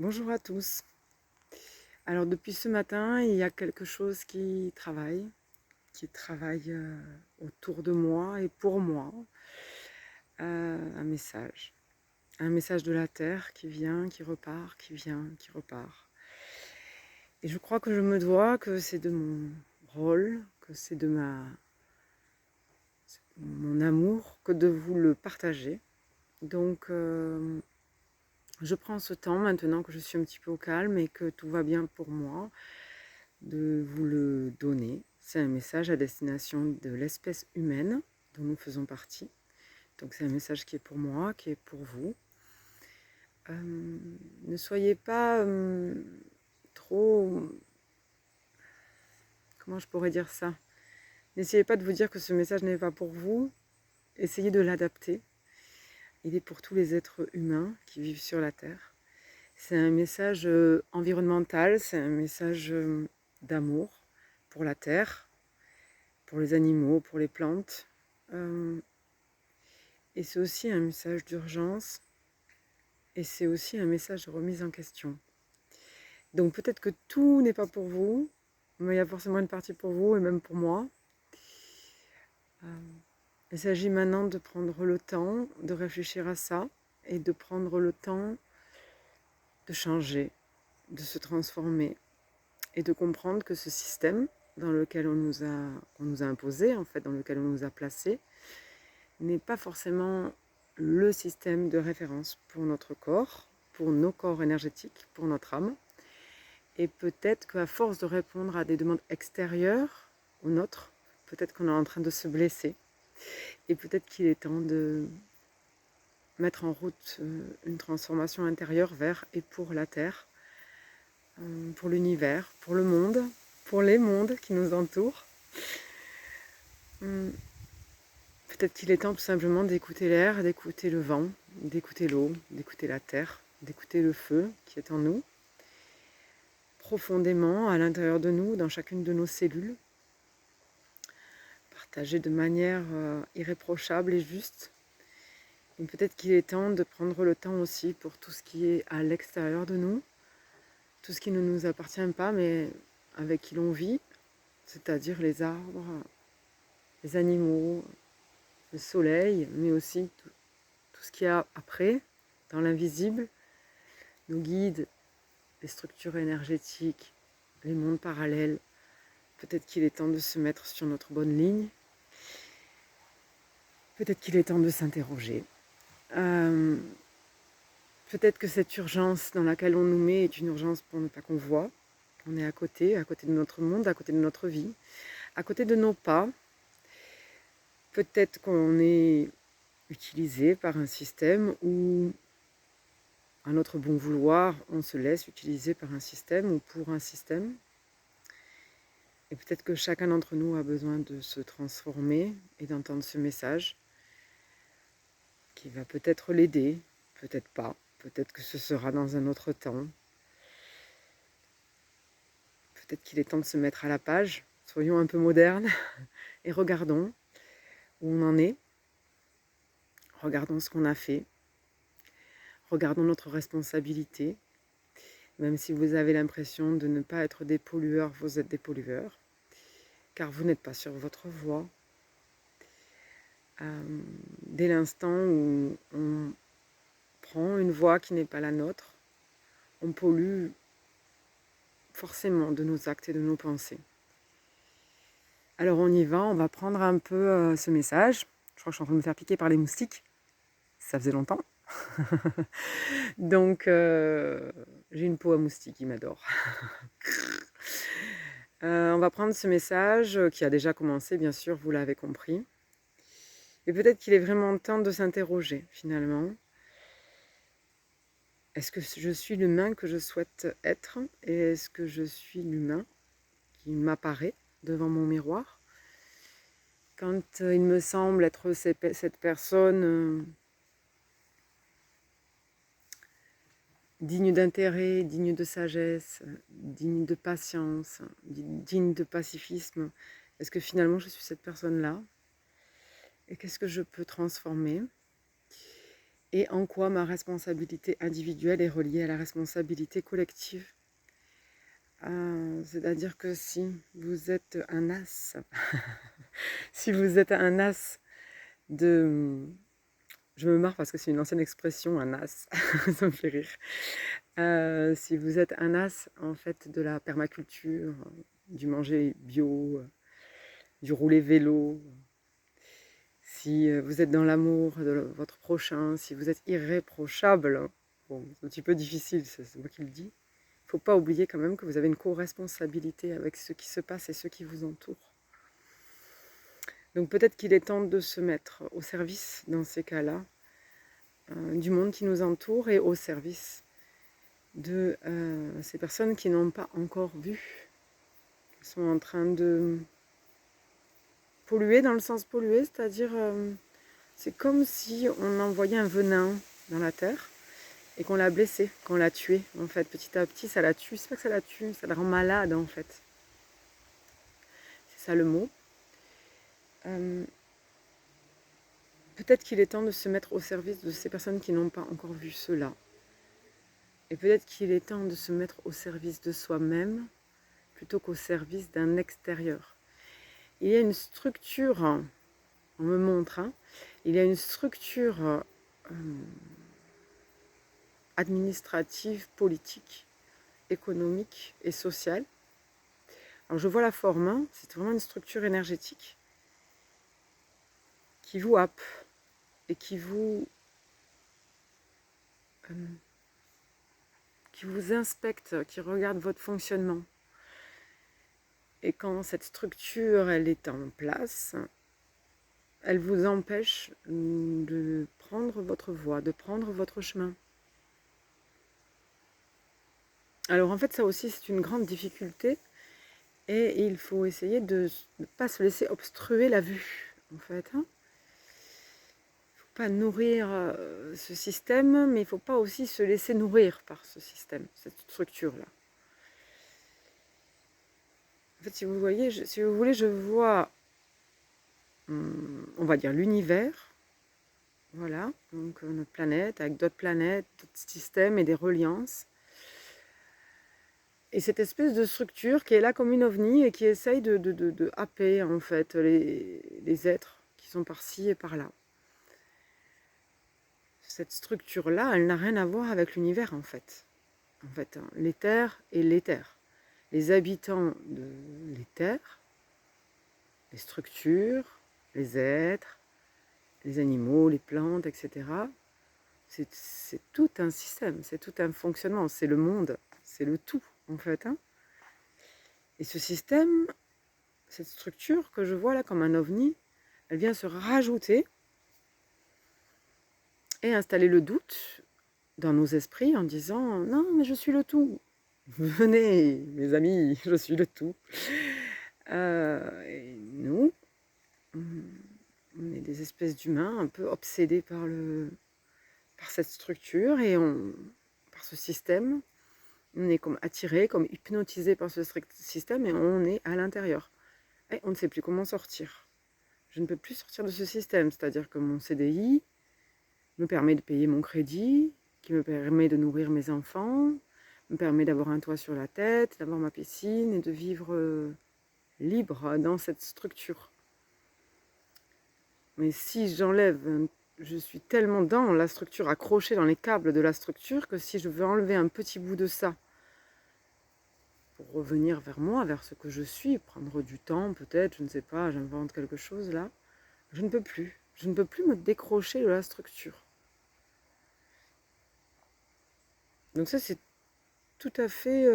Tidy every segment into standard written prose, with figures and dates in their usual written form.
Bonjour à tous. Alors depuis ce matin, il y a quelque chose qui travaille autour de moi et pour moi. Un message. Un message de la Terre qui vient, qui repart, qui vient, qui repart. Et je crois que je me dois, que c'est de mon rôle, que c'est de mon amour, que de vous le partager. Donc je prends ce temps maintenant que je suis un petit peu au calme et que tout va bien pour moi, de vous le donner. C'est un message à destination de l'espèce humaine dont nous faisons partie. Donc c'est un message qui est pour moi, qui est pour vous. Ne soyez pas trop... Comment je pourrais dire ça? N'essayez pas de vous dire que ce message n'est pas pour vous. Essayez de l'adapter. Il est pour tous les êtres humains qui vivent sur la Terre. C'est un message environnemental, c'est un message d'amour pour la Terre, pour les animaux, pour les plantes. Et c'est aussi un message d'urgence et c'est aussi un message de remise en question. Donc peut-être que tout n'est pas pour vous, mais il y a forcément une partie pour vous et même pour moi. Il s'agit maintenant de prendre le temps de réfléchir à ça et de prendre le temps de changer, de se transformer et de comprendre que ce système dans lequel on nous a imposé, en fait, dans lequel on nous a placé, n'est pas forcément le système de référence pour notre corps, pour nos corps énergétiques, pour notre âme. Et peut-être qu'à force de répondre à des demandes extérieures aux nôtres, peut-être qu'on est en train de se blesser. Et peut-être qu'il est temps de mettre en route une transformation intérieure vers et pour la Terre, pour l'univers, pour le monde, pour les mondes qui nous entourent. Peut-être qu'il est temps tout simplement d'écouter l'air, d'écouter le vent, d'écouter l'eau, d'écouter la terre, d'écouter le feu qui est en nous, profondément à l'intérieur de nous, dans chacune de nos cellules, partagé de manière irréprochable et juste. Et peut-être qu'il est temps de prendre le temps aussi pour tout ce qui est à l'extérieur de nous, tout ce qui ne nous appartient pas, mais avec qui l'on vit, c'est-à-dire les arbres, les animaux, le soleil, mais aussi tout ce qu'il y a après, dans l'invisible, nos guides, les structures énergétiques, les mondes parallèles. Peut-être qu'il est temps de se mettre sur notre bonne ligne. Peut-être qu'il est temps de s'interroger. Peut-être que cette urgence dans laquelle on nous met est une urgence pour ne pas qu'on voit. On est à côté de notre monde, à côté de notre vie, à côté de nos pas. Peut-être qu'on est utilisé par un système où, à notre bon vouloir, on se laisse utiliser par un système ou pour un système. Et peut-être que chacun d'entre nous a besoin de se transformer et d'entendre ce message qui va peut-être l'aider, peut-être pas, peut-être que ce sera dans un autre temps. Peut-être qu'il est temps de se mettre à la page, soyons un peu modernes et regardons où on en est, regardons ce qu'on a fait, regardons notre responsabilité. Même si vous avez l'impression de ne pas être des pollueurs, vous êtes des pollueurs, car vous n'êtes pas sur votre voie. Dès l'instant où on prend une voie qui n'est pas la nôtre, on pollue forcément de nos actes et de nos pensées. Alors on y va, on va prendre un peu ce message. Je crois que je suis en train de me faire piquer par les moustiques. Ça faisait longtemps. Donc j'ai une peau à moustique, il m'adore. On va prendre ce message qui a déjà commencé, bien sûr, vous l'avez compris. Et peut-être qu'il est vraiment temps de s'interroger, finalement. Est-ce que je suis l'humain que je souhaite être? Et est-ce que je suis l'humain qui m'apparaît devant mon miroir? Quand il me semble être cette personne digne d'intérêt, digne de sagesse, digne de patience, digne de pacifisme, est-ce que finalement je suis cette personne-là? Et qu'est-ce que je peux transformer? et en quoi ma responsabilité individuelle est reliée à la responsabilité collective. C'est-à-dire que si vous êtes un as, si vous êtes un as de... Je me marre parce que c'est une ancienne expression, un as, ça me fait rire. Si vous êtes un as, en fait, de la permaculture, du manger bio, du rouler vélo, si vous êtes dans l'amour de votre prochain, si vous êtes irréprochable, bon, c'est un petit peu difficile, c'est moi qui le dis, il ne faut pas oublier quand même que vous avez une co-responsabilité avec ce qui se passe et ceux qui vous entourent. Donc peut-être qu'il est temps de se mettre au service, dans ces cas-là, du monde qui nous entoure et au service de ces personnes qui n'ont pas encore vu, qui sont en train de polluer dans le sens polluer, c'est-à-dire c'est comme si on envoyait un venin dans la terre et qu'on l'a blessé, qu'on l'a tué. En fait, petit à petit, ça la tue. C'est pas que ça la tue, ça la rend malade en fait. C'est ça le mot. Peut-être qu'il est temps de se mettre au service de ces personnes qui n'ont pas encore vu cela. Et peut-être qu'il est temps de se mettre au service de soi-même plutôt qu'au service d'un extérieur. Il y a une structure, on me montre, il y a une structure administrative, politique, économique et sociale. Alors je vois la forme, c'est vraiment une structure énergétique qui vous happe et qui vous inspecte, qui regarde votre fonctionnement. Et quand cette structure elle est en place, elle vous empêche de prendre votre voie, de prendre votre chemin. Alors en fait ça aussi c'est une grande difficulté et il faut essayer de ne pas se laisser obstruer la vue en fait. Il ne faut pas nourrir ce système, mais il ne faut pas aussi se laisser nourrir par ce système, cette structure-là. En fait si vous voyez, si vous voulez, je vois, on va dire l'univers, voilà, donc notre planète avec d'autres planètes, d'autres systèmes et des reliances. Et cette espèce de structure qui est là comme une ovni et qui essaye de happer en fait les êtres qui sont par-ci et par-là. Cette structure-là, elle n'a rien à voir avec l'univers en fait. En fait, l'éther et l'éther. Les habitants de l'éther, les structures, les êtres, les animaux, les plantes, etc. C'est tout un système, c'est tout un fonctionnement, c'est le monde, c'est le tout en fait. Et ce système, cette structure que je vois là comme un ovni, elle vient se rajouter et installer le doute dans nos esprits en disant « Non, mais je suis le tout. Venez, mes amis, je suis le tout. » Et nous, on est des espèces d'humains un peu obsédés par cette structure et par ce système. On est comme attirés, comme hypnotisés par ce système et on est à l'intérieur. Et on ne sait plus comment sortir. Je ne peux plus sortir de ce système, c'est-à-dire que mon CDI me permet de payer mon crédit, qui me permet de nourrir mes enfants, me permet d'avoir un toit sur la tête, d'avoir ma piscine et de vivre libre dans cette structure. Mais si j'enlève, je suis tellement dans la structure, accrochée dans les câbles de la structure, que si je veux enlever un petit bout de ça pour revenir vers moi, vers ce que je suis, prendre du temps peut-être, je ne sais pas, j'invente quelque chose là, je ne peux plus. Je ne peux plus me décrocher de la structure. Donc ça, c'est tout à fait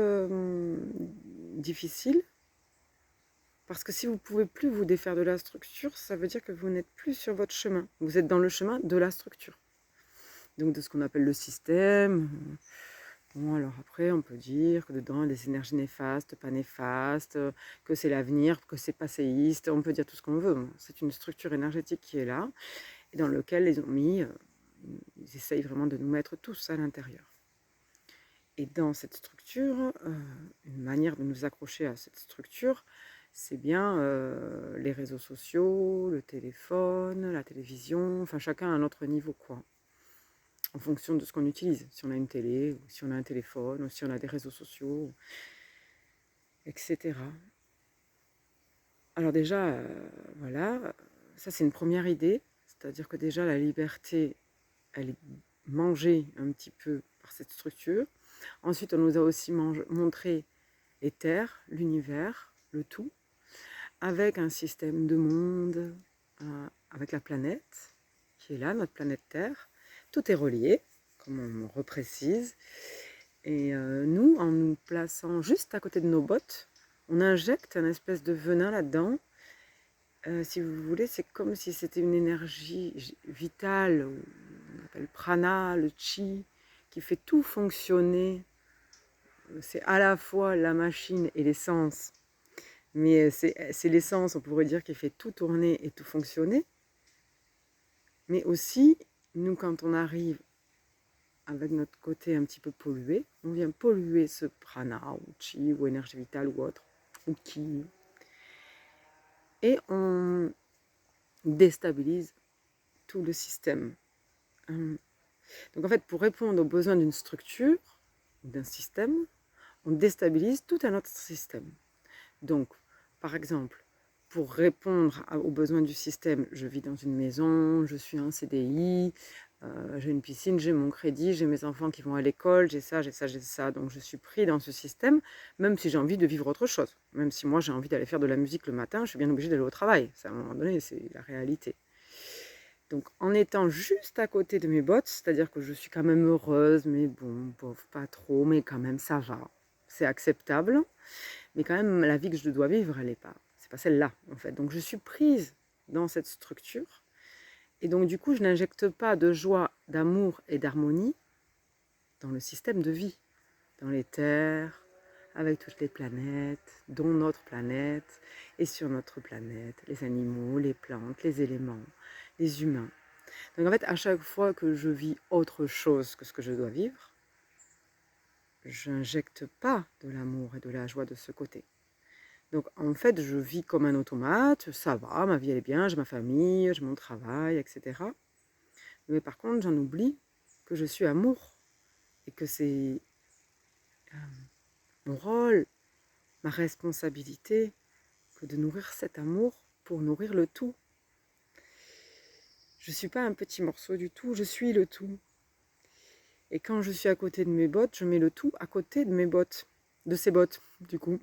difficile. Parce que si vous ne pouvez plus vous défaire de la structure, ça veut dire que vous n'êtes plus sur votre chemin. Vous êtes dans le chemin de la structure. Donc de ce qu'on appelle le système. Bon, alors après, on peut dire que dedans, il y a des énergies néfastes, pas néfastes, que c'est l'avenir, que c'est passéiste. On peut dire tout ce qu'on veut. C'est une structure énergétique qui est là et dans laquelle ils ont mis, ils essayent vraiment de nous mettre tous à l'intérieur. Et dans cette structure, une manière de nous accrocher à cette structure, c'est bien les réseaux sociaux, le téléphone, la télévision, enfin chacun à un autre niveau quoi. en fonction de ce qu'on utilise. Si on a une télé, ou si on a un téléphone, ou si on a des réseaux sociaux, etc. Alors déjà, voilà, ça c'est une première idée. C'est-à-dire que déjà la liberté, elle est mangée un petit peu par cette structure. Ensuite, on nous a aussi montré les terres, l'univers, le tout, avec un système de monde, avec la planète qui est là, notre planète Terre. Tout est relié, comme on reprécise. Et nous, en nous plaçant juste à côté de nos bottes, on injecte un espèce de venin là-dedans. Si vous voulez, c'est comme si c'était une énergie vitale, on appelle prana, le chi, qui fait tout fonctionner. C'est à la fois la machine et l'essence, mais c'est l'essence, on pourrait dire, qui fait tout tourner et tout fonctionner. Mais aussi, nous, quand on arrive avec notre côté un petit peu pollué, on vient polluer ce prana, ou chi, ou énergie vitale, ou autre, ou ki. Et on déstabilise tout le système. Donc en fait, pour répondre aux besoins d'une structure, d'un système, on déstabilise tout un autre système. Donc, par exemple, pour répondre aux besoins du système, je vis dans une maison, je suis en CDI, j'ai une piscine, j'ai mon crédit, j'ai mes enfants qui vont à l'école, j'ai ça, j'ai ça, j'ai ça. Donc je suis pris dans ce système, même si j'ai envie de vivre autre chose. Même si moi j'ai envie d'aller faire de la musique le matin, je suis bien obligée d'aller au travail. Ça, à un moment donné, c'est la réalité. Donc en étant juste à côté de mes bottes, c'est-à-dire que je suis quand même heureuse, mais bon, bof, pas trop, mais quand même ça va. C'est acceptable, mais quand même la vie que je dois vivre, elle n'est pas, c'est pas celle-là en fait. Donc je suis prise dans cette structure, et donc du coup je n'injecte pas de joie, d'amour et d'harmonie dans le système de vie, dans les terres, avec toutes les planètes, dont notre planète, et sur notre planète, les animaux, les plantes, les éléments, les humains. Donc en fait, à chaque fois que je vis autre chose que ce que je dois vivre, je n'injecte pas de l'amour et de la joie de ce côté. Donc en fait, je vis comme un automate, ça va, ma vie elle est bien, j'ai ma famille, j'ai mon travail, etc. Mais par contre, j'en oublie que je suis amour et que c'est mon rôle, ma responsabilité, que de nourrir cet amour pour nourrir le tout. Je ne suis pas un petit morceau du tout, je suis le tout. Et quand je suis à côté de mes bottes, je mets le tout à côté de mes bottes, de ces bottes, du coup.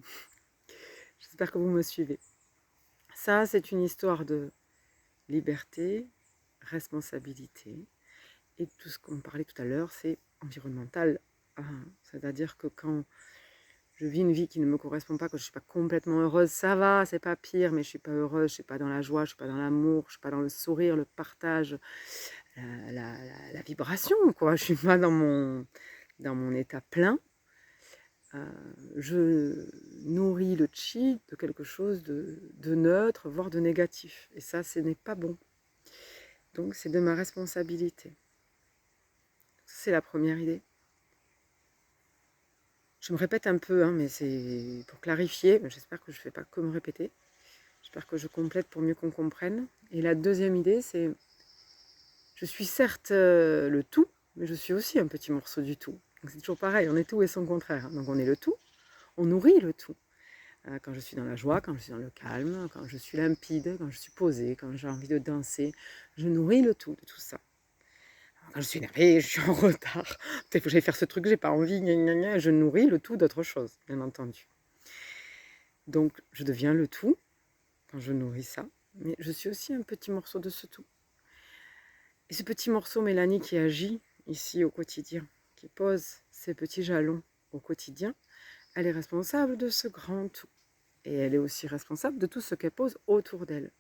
J'espère que vous me suivez. Ça, c'est une histoire de liberté, responsabilité, et tout ce qu'on parlait tout à l'heure, c'est environnemental. C'est-à-dire que quand je vis une vie qui ne me correspond pas, que je ne suis pas complètement heureuse, ça va, c'est pas pire, mais je ne suis pas heureuse, je ne suis pas dans la joie, je ne suis pas dans l'amour, je ne suis pas dans le sourire, le partage, la vibration, quoi. Je ne suis pas dans mon état plein. Je nourris le chi de quelque chose de neutre, voire de négatif. Et ça, ce n'est pas bon. Donc, c'est de ma responsabilité. C'est la première idée. Je me répète un peu, hein, mais c'est pour clarifier. J'espère que je ne fais pas que me répéter. J'espère que je complète pour mieux qu'on comprenne. Et la deuxième idée, c'est je suis certes le tout, mais je suis aussi un petit morceau du tout. Donc c'est toujours pareil, on est tout et son contraire. Donc on est le tout, on nourrit le tout. Quand je suis dans la joie, quand je suis dans le calme, quand je suis limpide, quand je suis posée, quand j'ai envie de danser, je nourris le tout de tout ça. Quand je suis énervée, je suis en retard, peut-être que j'allais faire ce truc, j'ai pas envie, gna gna gna, je nourris le tout d'autre chose, bien entendu. Donc je deviens le tout quand je nourris ça, mais je suis aussi un petit morceau de ce tout. Et ce petit morceau, Mélanie, qui agit ici au quotidien, qui pose ces petits jalons au quotidien, elle est responsable de ce grand tout. Et elle est aussi responsable de tout ce qu'elle pose autour d'elle.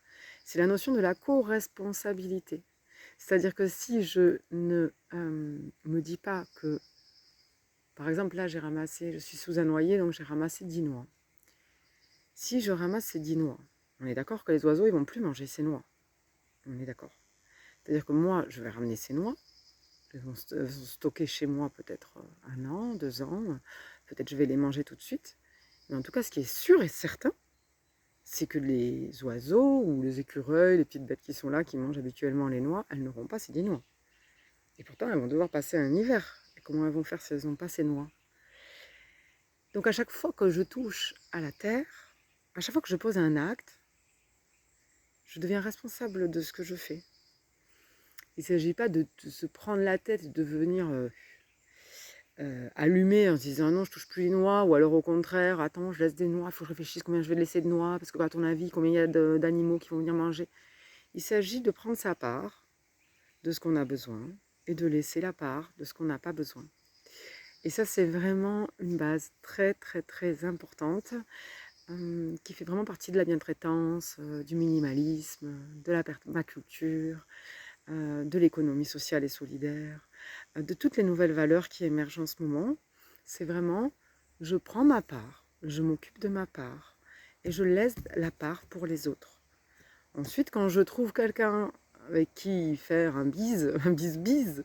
C'est la notion de la co-responsabilité. C'est-à-dire que si je ne me dis pas que, par exemple, là, je suis sous un noyer, donc j'ai ramassé 10 noix. Si je ramasse ces 10 noix, on est d'accord que les oiseaux, ils ne vont plus manger ces noix. On est d'accord. C'est-à-dire que moi, je vais ramener ces noix, elles vont stocker chez moi peut-être 1 an, 2 ans, peut-être je vais les manger tout de suite. Mais en tout cas, ce qui est sûr et certain, c'est que les oiseaux ou les écureuils, les petites bêtes qui sont là, qui mangent habituellement les noix, elles n'auront pas ces 10 noix. Et pourtant, elles vont devoir passer un hiver. Et comment elles vont faire si elles n'ont pas ces noix? Donc à chaque fois que je touche à la terre, à chaque fois que je pose un acte, je deviens responsable de ce que je fais. Il ne s'agit pas de se prendre la tête et de devenir allumé en se disant non, je touche plus les noix, ou alors au contraire, attends, je laisse des noix, il faut que je réfléchisse combien je vais laisser de noix, parce que à ton avis, combien il y a d'animaux qui vont venir manger. Il s'agit de prendre sa part de ce qu'on a besoin et de laisser la part de ce qu'on n'a pas besoin. Et ça, c'est vraiment une base très, très, très importante qui fait vraiment partie de la bientraitance, du minimalisme, de la permaculture, de l'économie sociale et solidaire, de toutes les nouvelles valeurs qui émergent en ce moment. C'est vraiment, je prends ma part, je m'occupe de ma part et je laisse la part pour les autres. Ensuite, quand je trouve quelqu'un avec qui faire un bis-bis,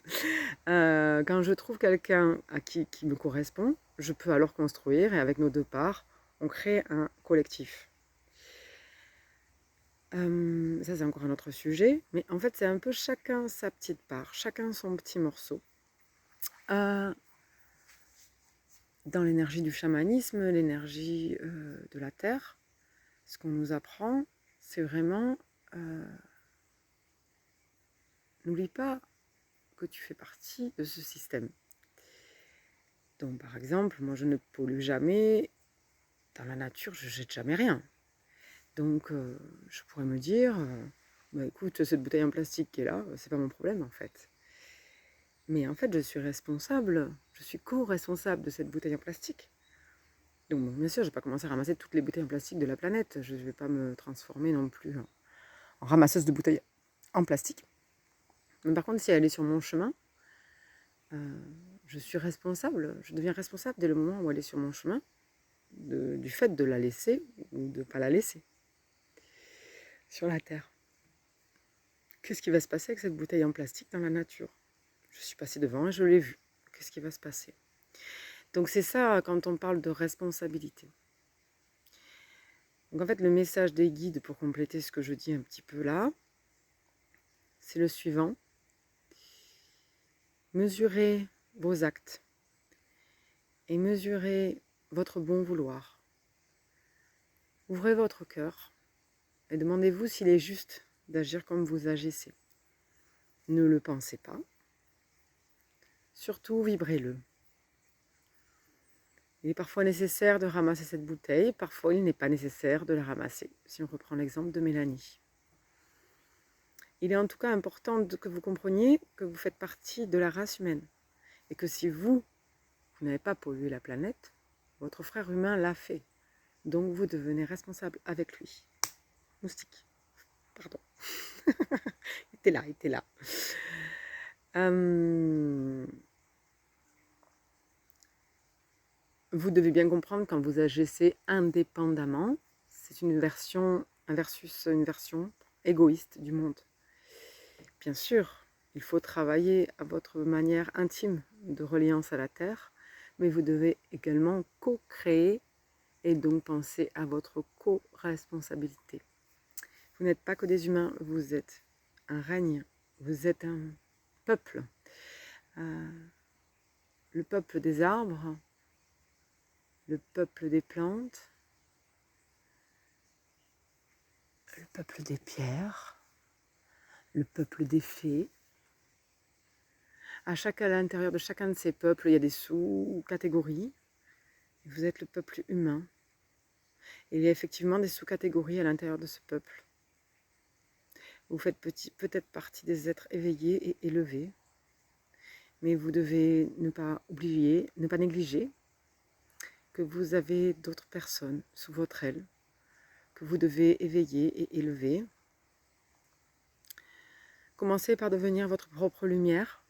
quand je trouve quelqu'un qui me correspond, je peux alors construire et avec nos deux parts, on crée un collectif. Ça, c'est encore un autre sujet, mais en fait, c'est un peu chacun sa petite part, chacun son petit morceau. Dans l'énergie du chamanisme, l'énergie de la terre, ce qu'on nous apprend, c'est vraiment n'oublie pas que tu fais partie de ce système. Donc, par exemple, moi, je ne pollue jamais. Dans la nature, je jette jamais rien. Donc, je pourrais me dire, bah, écoute, cette bouteille en plastique qui est là, c'est pas mon problème, en fait. Mais en fait, je suis responsable, je suis co-responsable de cette bouteille en plastique. Donc, bon, bien sûr, je ne vais pas commencer à ramasser toutes les bouteilles en plastique de la planète. Je ne vais pas me transformer non plus en ramasseuse de bouteilles en plastique. Mais par contre, si elle est sur mon chemin, je suis responsable, je deviens responsable dès le moment où elle est sur mon chemin, du fait de la laisser ou de ne pas la laisser sur la terre. Qu'est-ce qui va se passer avec cette bouteille en plastique dans la nature? Je suis passée devant et je l'ai vue. Qu'est-ce qui va se passer? Donc c'est ça quand on parle de responsabilité. Donc en fait, le message des guides, pour compléter ce que je dis un petit peu là, c'est le suivant. Mesurez vos actes et mesurez votre bon vouloir. Ouvrez votre cœur et demandez-vous s'il est juste d'agir comme vous agissez. Ne le pensez pas. Surtout, vibrez-le. Il est parfois nécessaire de ramasser cette bouteille, parfois il n'est pas nécessaire de la ramasser, si on reprend l'exemple de Mélanie. Il est en tout cas important que vous compreniez que vous faites partie de la race humaine et que si vous n'avez pas pollué la planète, votre frère humain l'a fait. Donc vous devenez responsable avec lui. Moustique. Pardon. Il était là, il était là. Vous devez bien comprendre quand vous agissez indépendamment, c'est une version égoïste du monde. Bien sûr, il faut travailler à votre manière intime de reliance à la Terre, mais vous devez également co-créer et donc penser à votre co-responsabilité. Vous n'êtes pas que des humains, vous êtes un règne, vous êtes un peuple. Le peuple des arbres, le peuple des plantes, le peuple des pierres, le peuple des fées. À l'intérieur de chacun de ces peuples, il y a des sous-catégories. Vous êtes le peuple humain. Et il y a effectivement des sous-catégories à l'intérieur de ce peuple. Vous faites peut-être partie des êtres éveillés et élevés, mais vous devez ne pas oublier, ne pas négliger que vous avez d'autres personnes sous votre aile, que vous devez éveiller et élever. Commencez par devenir votre propre lumière.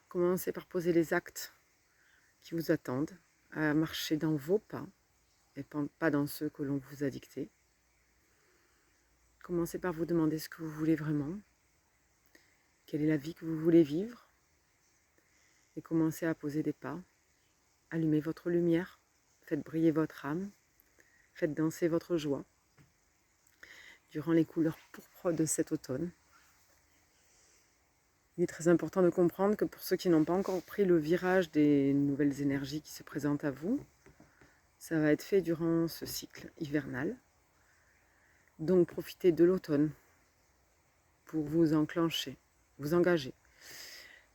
Commencez par poser les actes qui vous attendent, à marcher dans vos pas et pas dans ceux que l'on vous a dictés. Commencez par vous demander ce que vous voulez vraiment, quelle est la vie que vous voulez vivre, et commencez à poser des pas. Allumez votre lumière, faites briller votre âme, faites danser votre joie durant les couleurs pourpres de cet automne. Il est très important de comprendre que pour ceux qui n'ont pas encore pris le virage des nouvelles énergies qui se présentent à vous, ça va être fait durant ce cycle hivernal. Donc profitez de l'automne pour vous enclencher, vous engager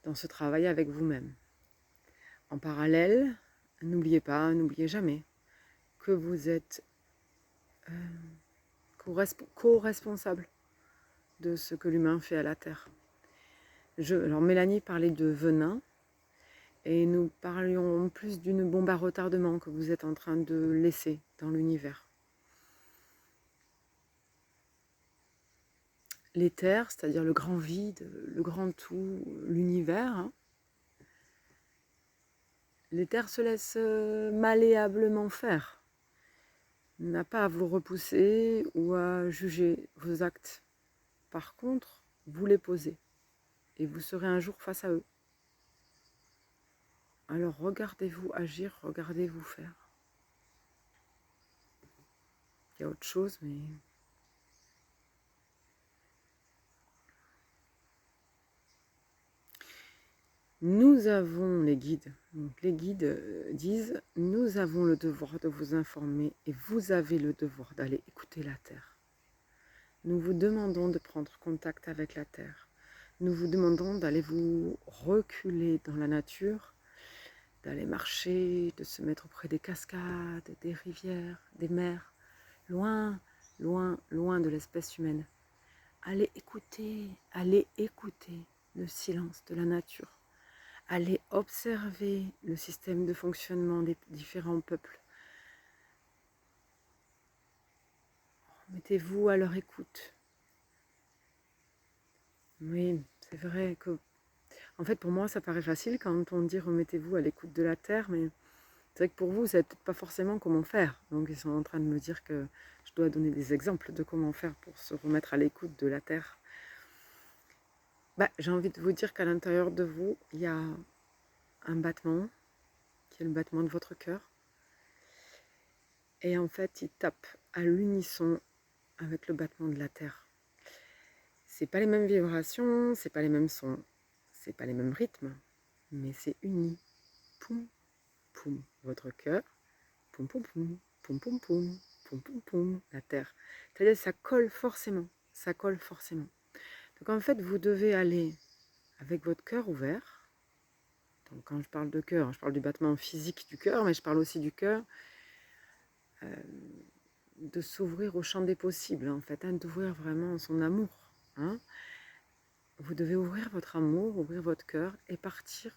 dans ce travail avec vous-même. En parallèle, n'oubliez pas, n'oubliez jamais que vous êtes co-responsable de ce que l'humain fait à la Terre. Alors Mélanie parlait de venin, et nous parlions plus d'une bombe à retardement que vous êtes en train de laisser dans l'univers. L'éther, c'est-à-dire le grand vide, le grand tout, l'univers, hein. L'éther se laisse malléablement faire. Il n'a pas à vous repousser ou à juger vos actes. Par contre, vous les posez et vous serez un jour face à eux. Alors regardez-vous agir, regardez-vous faire. Il y a autre chose, mais... Nous avons les guides. Donc les guides disent, nous avons le devoir de vous informer et vous avez le devoir d'aller écouter la Terre. Nous vous demandons de prendre contact avec la Terre. Nous vous demandons d'aller vous reculer dans la nature, d'aller marcher, de se mettre auprès des cascades, des rivières, des mers, loin, loin, loin de l'espèce humaine. Allez écouter le silence de la nature. Allez observer le système de fonctionnement des différents peuples. Mettez-vous à leur écoute. Oui, c'est vrai que... En fait, pour moi, ça paraît facile quand on dit remettez-vous à l'écoute de la Terre, mais c'est vrai que pour vous, vous savez peut-être pas forcément comment faire. Donc, ils sont en train de me dire que je dois donner des exemples de comment faire pour se remettre à l'écoute de la Terre. J'ai envie de vous dire qu'à l'intérieur de vous, il y a un battement, qui est le battement de votre cœur. Et en fait, il tape à l'unisson avec le battement de la Terre. C'est pas les mêmes vibrations, c'est pas les mêmes sons, c'est pas les mêmes rythmes, mais c'est uni. Poum, poum, votre cœur, poum, poum, poum, poum, poum, poum, poum, poum, poum, la Terre. C'est-à-dire ça colle forcément, ça colle forcément. Donc en fait, vous devez aller avec votre cœur ouvert. Donc quand je parle de cœur, je parle du battement physique du cœur, mais je parle aussi du cœur, de s'ouvrir au champ des possibles, en fait, d'ouvrir vraiment son amour. Hein. Vous devez ouvrir votre amour, ouvrir votre cœur et partir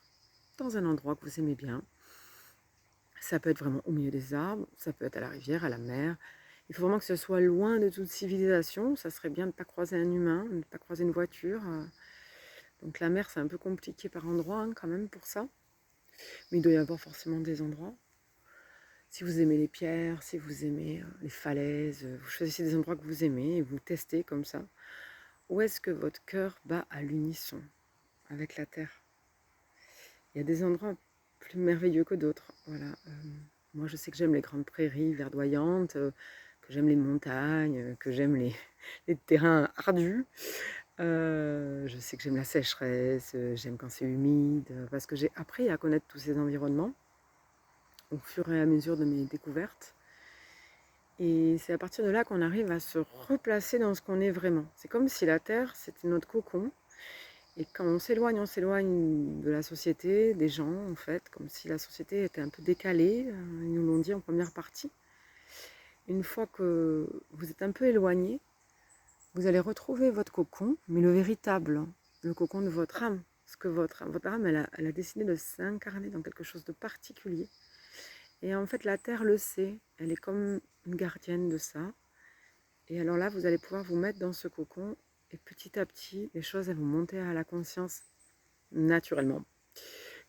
dans un endroit que vous aimez bien. Ça peut être vraiment au milieu des arbres, ça peut être à la rivière, à la mer. Il faut vraiment que ce soit loin de toute civilisation. Ça serait bien de ne pas croiser un humain, de ne pas croiser une voiture. Donc la mer, c'est un peu compliqué par endroit hein, quand même pour ça. Mais il doit y avoir forcément des endroits. Si vous aimez les pierres, si vous aimez les falaises, vous choisissez des endroits que vous aimez et vous testez comme ça. Où est-ce que votre cœur bat à l'unisson avec la terre? Il y a des endroits plus merveilleux que d'autres. Voilà. Moi, je sais que j'aime les grandes prairies verdoyantes, que j'aime les montagnes, que j'aime les terrains ardus. Je sais que j'aime la sécheresse, j'aime quand c'est humide, parce que j'ai appris à connaître tous ces environnements au fur et à mesure de mes découvertes. Et c'est à partir de là qu'on arrive à se replacer dans ce qu'on est vraiment. C'est comme si la Terre, c'était notre cocon. Et quand on s'éloigne de la société, des gens, en fait, comme si la société était un peu décalée. Ils nous l'ont dit en première partie. Une fois que vous êtes un peu éloigné, vous allez retrouver votre cocon, mais le véritable, le cocon de votre âme. Parce que votre âme, elle a décidé de s'incarner dans quelque chose de particulier. Et en fait, la Terre le sait, elle est comme une gardienne de ça. Et alors là, vous allez pouvoir vous mettre dans ce cocon et petit à petit, les choses elles vont monter à la conscience naturellement.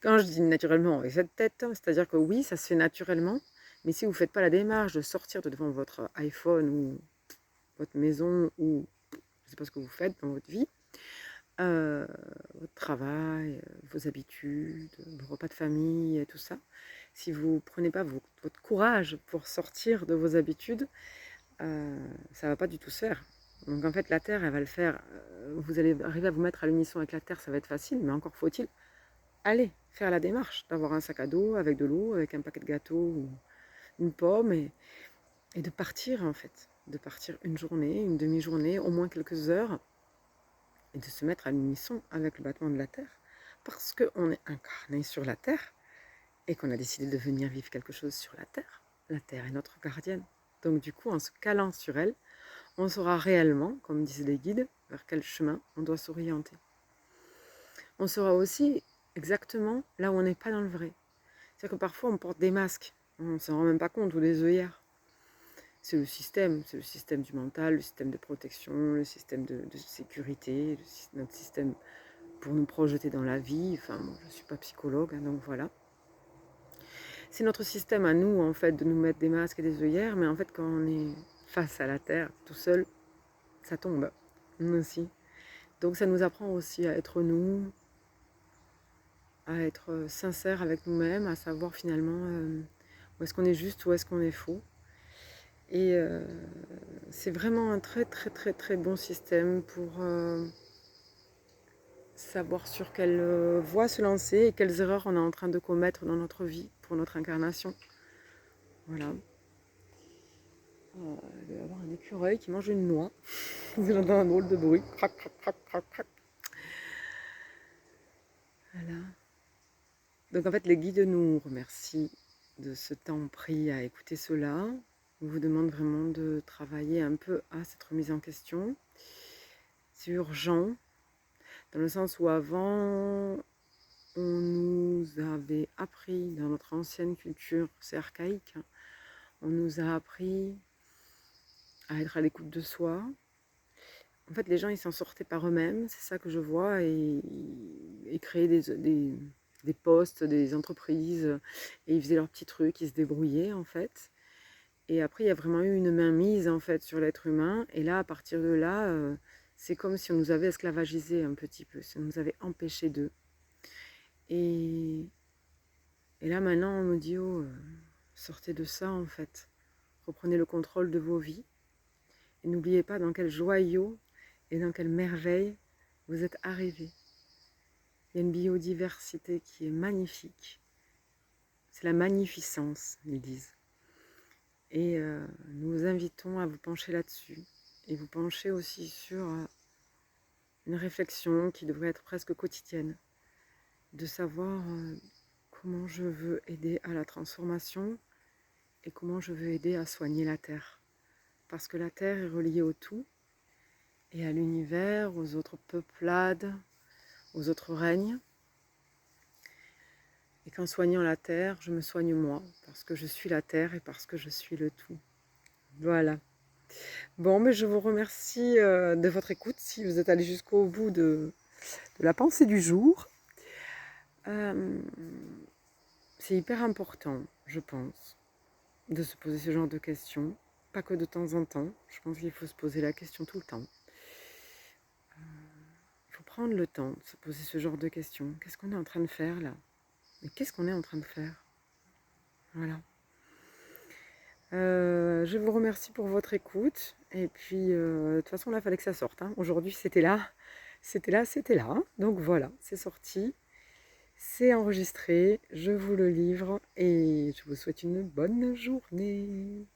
Quand je dis naturellement avec cette tête, c'est-à-dire que oui, ça se fait naturellement, mais si vous ne faites pas la démarche de sortir de devant votre iPhone ou votre maison ou je ne sais pas ce que vous faites dans votre vie, votre travail, vos habitudes, vos repas de famille et tout ça, si vous ne prenez pas votre courage pour sortir de vos habitudes, ça ne va pas du tout se faire. Donc en fait, la Terre, elle va le faire. Vous allez arriver à vous mettre à l'unisson avec la Terre, ça va être facile, mais encore faut-il aller faire la démarche d'avoir un sac à dos avec de l'eau, avec un paquet de gâteaux ou une pomme et de partir en fait. De partir une journée, une demi-journée, au moins quelques heures et de se mettre à l'unisson avec le battement de la Terre. Parce qu'on est incarné sur la Terre et qu'on a décidé de venir vivre quelque chose sur la Terre est notre gardienne. Donc du coup, en se calant sur elle, on saura réellement, comme disent les guides, vers quel chemin on doit s'orienter. On saura aussi exactement là où on n'est pas dans le vrai. C'est-à-dire que parfois on porte des masques, on ne s'en rend même pas compte, ou des œillères. C'est le système du mental, le système de protection, le système de sécurité, notre système pour nous projeter dans la vie. Enfin, bon, je ne suis pas psychologue, hein, donc voilà. C'est notre système à nous, en fait, de nous mettre des masques et des œillères, mais en fait, quand on est face à la Terre, tout seul, ça tombe, nous aussi. Donc ça nous apprend aussi à être nous, à être sincère avec nous-mêmes, à savoir finalement où est-ce qu'on est juste, où est-ce qu'on est faux. Et c'est vraiment un très très très très bon système pour savoir sur quelle voie se lancer et quelles erreurs on est en train de commettre dans notre vie pour notre incarnation. Voilà. Il doit y avoir un écureuil qui mange une noix. Vous entendez un drôle de bruit. Crac, crac, crac, crac, crac. Voilà. Donc en fait, les guides nous remercient de ce temps pris à écouter cela. On vous demande vraiment de travailler un peu à cette remise en question. C'est urgent, dans le sens où avant, on nous avait appris, dans notre ancienne culture, c'est archaïque, on nous a appris à être à l'écoute de soi. En fait, les gens, ils s'en sortaient par eux-mêmes, c'est ça que je vois, et créaient des postes, des entreprises, et ils faisaient leurs petits trucs, ils se débrouillaient, en fait. Et après, il y a vraiment eu une mainmise, en fait, sur l'être humain, et là, à partir de là, c'est comme si on nous avait esclavagisés un petit peu, si on nous avait empêchés d'eux. Et là, maintenant, on nous dit, oh, sortez de ça, en fait. Reprenez le contrôle de vos vies. Et n'oubliez pas dans quel joyau et dans quelle merveille vous êtes arrivés. Il y a une biodiversité qui est magnifique. C'est la magnificence, ils disent. Et nous vous invitons à vous pencher là-dessus. Et vous pencher aussi sur une réflexion qui devrait être presque quotidienne. De savoir comment je veux aider à la transformation et comment je veux aider à soigner la Terre. Parce que la Terre est reliée au tout et à l'univers, aux autres peuplades, aux autres règnes. Et qu'en soignant la Terre, je me soigne moi, parce que je suis la Terre et parce que je suis le tout. Voilà. Bon, mais je vous remercie de votre écoute, si vous êtes allé jusqu'au bout de la pensée du jour. C'est hyper important, je pense, de se poser ce genre de questions. Pas que de temps en temps, je pense qu'il faut se poser la question tout le temps. Il faut prendre le temps de se poser ce genre de questions. Qu'est-ce qu'on est en train de faire là? Mais qu'est-ce qu'on est en train de faire? Voilà. Je vous remercie pour votre écoute. Et puis, de toute façon, là, il fallait que ça sorte, hein. Aujourd'hui, c'était là. C'était là, c'était là. Donc voilà, c'est sorti. C'est enregistré. Je vous le livre. Et je vous souhaite une bonne journée.